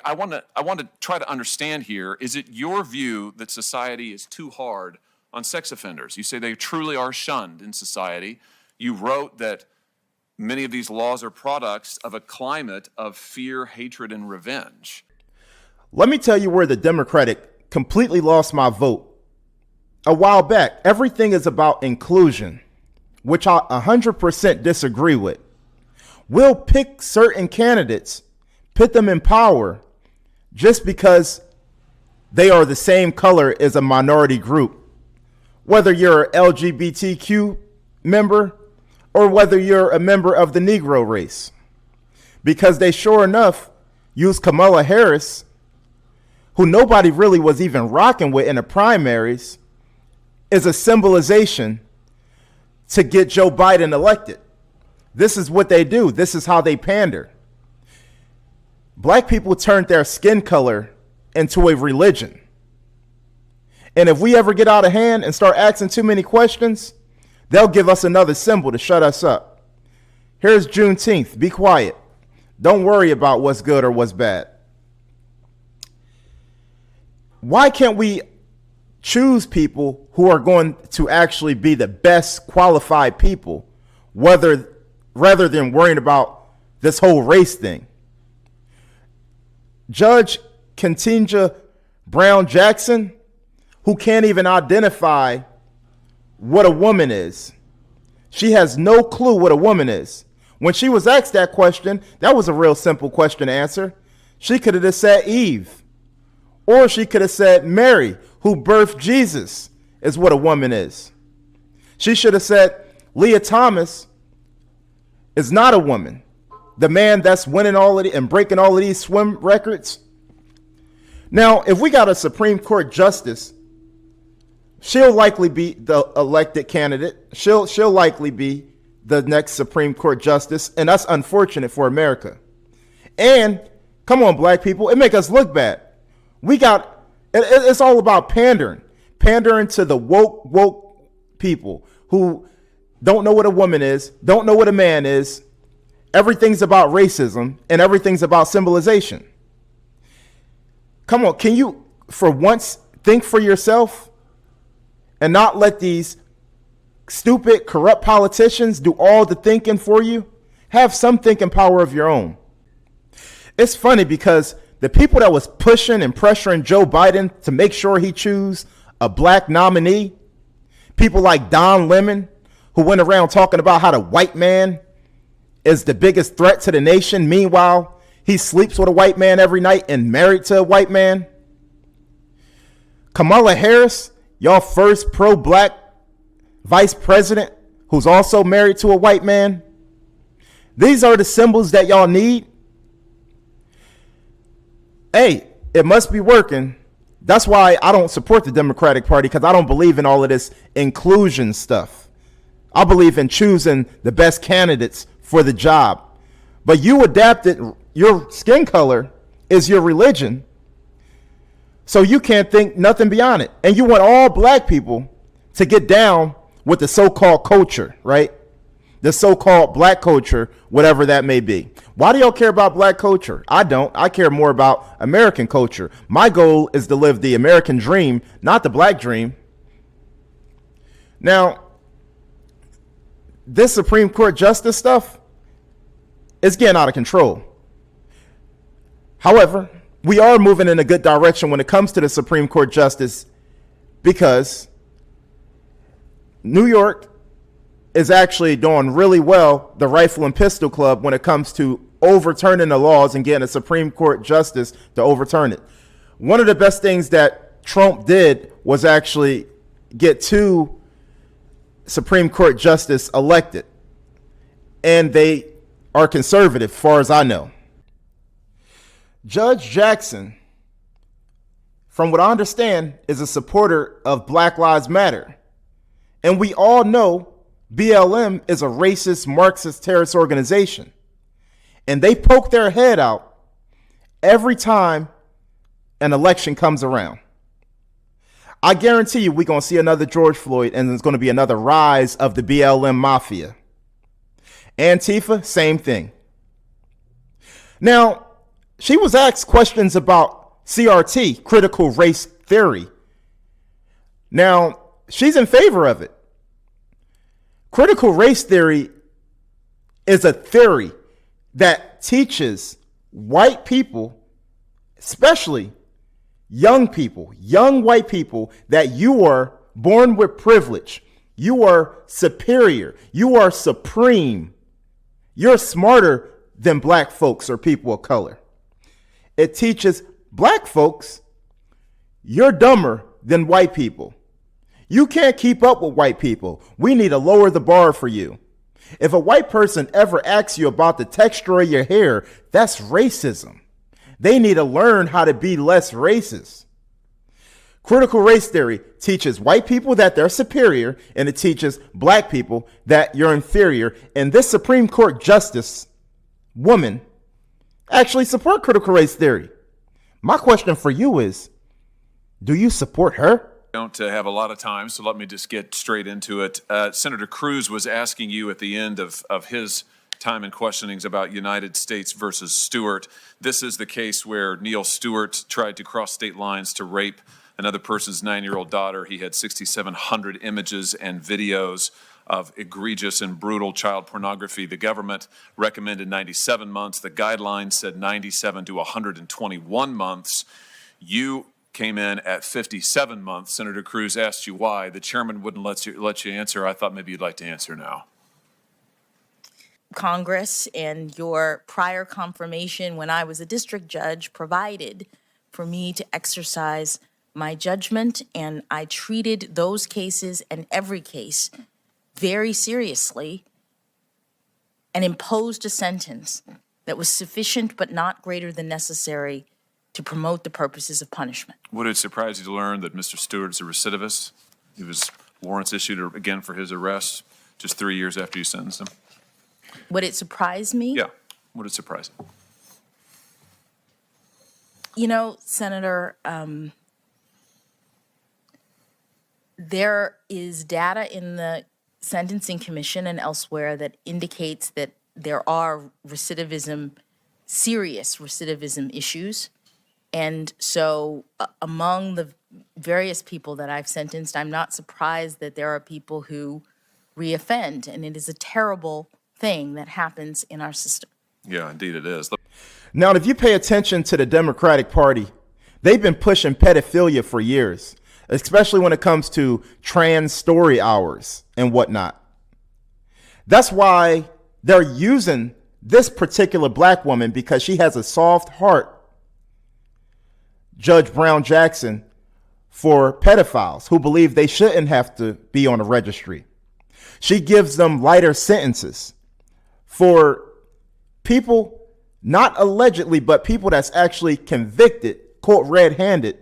I want to try to understand here. Is it your view that society is too hard on sex offenders? You say they truly are shunned in society. You wrote that many of these laws are products of a climate of fear, hatred, and revenge. Let me tell you where the Democratic completely lost my vote. A while back, everything is about inclusion, which I 100% disagree with. We'll pick certain candidates, put them in power just because they are the same color as a minority group. Whether you're an LGBTQ member or whether you're a member of the Negro race. Because they sure enough used Kamala Harris, who nobody really was even rocking with in the primaries, as a symbolization to get Joe Biden elected. This is what they do. This is how they pander. Black people turned their skin color into a religion. And if we ever get out of hand and start asking too many questions, they'll give us another symbol to shut us up. Here's Juneteenth. Be quiet. Don't worry about what's good or what's bad. Why can't we choose people who are going to actually be the best qualified people, rather than worrying about this whole race thing? Judge Kenanji Jackson, who can't even identify what a woman is. She has no clue what a woman is. When she was asked that question, that was a real simple question to answer. She could have just said Eve. Or she could have said Mary, who birthed Jesus, is what a woman is. She should have said Leah Thomas is not a woman. The man that's winning all of and breaking all of these swim records. Now, if we got a Supreme Court justice, she'll likely be the elected candidate. She'll likely be the next Supreme Court justice, and that's unfortunate for America. And come on, black people, it make us look bad. It's all about pandering to the woke people who don't know what a woman is, don't know what a man is. Everything's about racism and everything's about symbolization. Come on, can you for once think for yourself and not let these stupid, corrupt politicians do all the thinking for you? Have some thinking power of your own. It's funny because the people that was pushing and pressuring Joe Biden to make sure he choose a black nominee, people like Don Lemon, who went around talking about how the white man is the biggest threat to the nation. Meanwhile, he sleeps with a white man every night and married to a white man. Kamala Harris, y'all first pro-black vice president, who's also married to a white man. These are the symbols that y'all need. Hey, it must be working. That's why I don't support the Democratic Party, because I don't believe in all of this inclusion stuff. I believe in choosing the best candidates for the job. But you adapted, your skin color is your religion. So you can't think nothing beyond it. And you want all black people to get down with the so-called culture, right? The so-called black culture, whatever that may be. Why do y'all care about black culture? I don't. I care more about American culture. My goal is to live the American dream, not the black dream. Now, this Supreme Court justice stuff is getting out of control. However, we are moving in a good direction when it comes to the Supreme Court justice, because New York is actually doing really well, the Rifle and Pistol Club, when it comes to overturning the laws and getting a Supreme Court justice to overturn it. One of the best things that Trump did was actually get 2 Supreme Court justices elected, and they are conservative, as far as I know. Judge Jackson, from what I understand, is a supporter of Black Lives Matter. And we all know BLM is a racist, Marxist, terrorist organization. And they poke their head out every time an election comes around. I guarantee you we're going to see another George Floyd, and there's going to be another rise of the BLM mafia. Antifa, same thing. Now, She was asked questions about CRT, critical race theory. Now, she's in favor of it. Critical race theory is a theory that teaches white people, especially young people, young white people, that you are born with privilege. You are superior. You are supreme. You're smarter than black folks or people of color. It teaches black folks you're dumber than white people. You can't keep up with white people. We need to lower the bar for you. If a white person ever asks you about the texture of your hair, that's racism. They need to learn how to be less racist. Critical race theory teaches white people that they're superior, and it teaches black people that you're inferior. And this Supreme Court justice woman actually support critical race theory. My question for you is, do you support her? Don't have a lot of time, so let me just get straight into it. Senator Cruz was asking you at the end of his time and questionings about United States versus Stewart. This is the case where Neil Stewart tried to cross state lines to rape another person's 9-year-old daughter. He had 6,700 images and videos of egregious and brutal child pornography. The government recommended 97 months. The guidelines said 97 to 121 months. You came in at 57 months. Senator Cruz asked you why. The chairman wouldn't let you answer. I thought maybe you'd like to answer now. Congress and your prior confirmation when I was a district judge provided for me to exercise my judgment, and I treated those cases and every case very seriously and imposed a sentence that was sufficient but not greater than necessary to promote the purposes of punishment. Would it surprise you to learn that Mr. Stewart's a recidivist? He was warrants issued again for his arrest just 3 years after you sentenced him. Would it surprise me? Yeah, would it surprise you? You know, Senator, there is data in the Sentencing Commission and elsewhere that indicates that there are serious recidivism issues. And so among the various people that I've sentenced, I'm not surprised that there are people who reoffend, and it is a terrible thing that happens in our system. Yeah, indeed it is. Now, if you pay attention to the Democratic Party, they've been pushing pedophilia for years, especially when it comes to trans story hours and whatnot. That's why they're using this particular black woman, because she has a soft heart, Judge Brown Jackson, for pedophiles who believe they shouldn't have to be on a registry. She gives them lighter sentences for people, not allegedly, but people that's actually convicted, caught red-handed,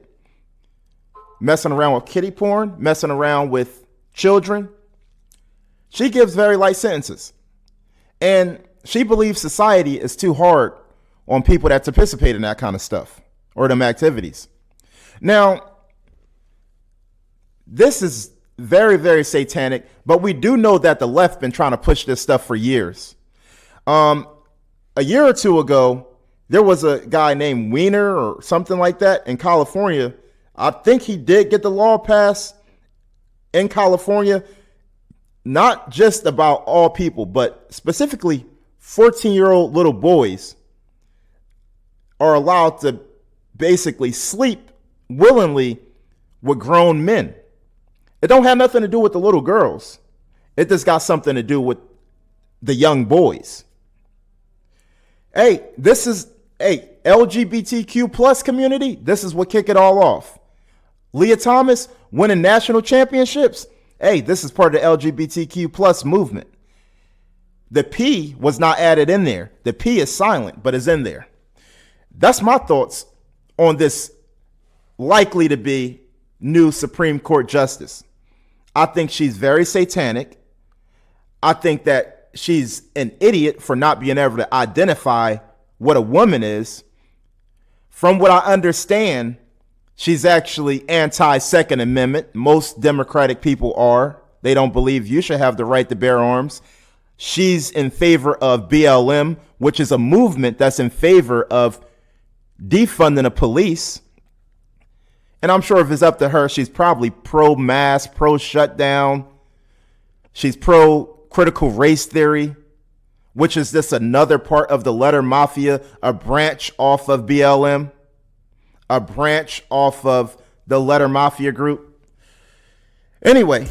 messing around with kiddie porn, messing around with children. She gives very light sentences. And she believes society is too hard on people that participate in that kind of stuff or them activities. Now, this is very, very satanic, but we do know that the left been trying to push this stuff for years. A year or two ago, there was a guy named Weiner or something like that in California. I think he did get the law passed in California, not just about all people, but specifically 14-year-old little boys are allowed to basically sleep willingly with grown men. It don't have nothing to do with the little girls. It just got something to do with the young boys. Hey, this is LGBTQ plus community. This is what kick it all off. Leah Thomas winning national championships. Hey, this is part of the LGBTQ plus movement. The P was not added in there. The P is silent, but is in there. That's my thoughts on this likely to be new Supreme Court justice. I think she's very satanic. I think that she's an idiot for not being able to identify what a woman is. From what I understand, she's actually anti-Second Amendment. Most Democratic people are. They don't believe you should have the right to bear arms. She's in favor of BLM, which is a movement that's in favor of defunding the police. And I'm sure if it's up to her, she's probably pro-mask, pro-shutdown. She's pro-critical race theory, which is just another part of the letter mafia, a branch off of BLM, a branch off of the letter mafia group. Anyway,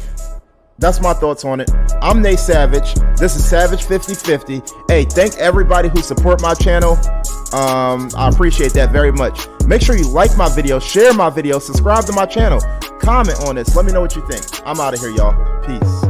that's my thoughts on it. I'm Nate Savage. This is Savage 5050. Hey, thank everybody who support my channel. I appreciate that very much. Make sure you like my video, share my video, subscribe to my channel, comment on this. Let me know what you think. I'm out of here, y'all. Peace.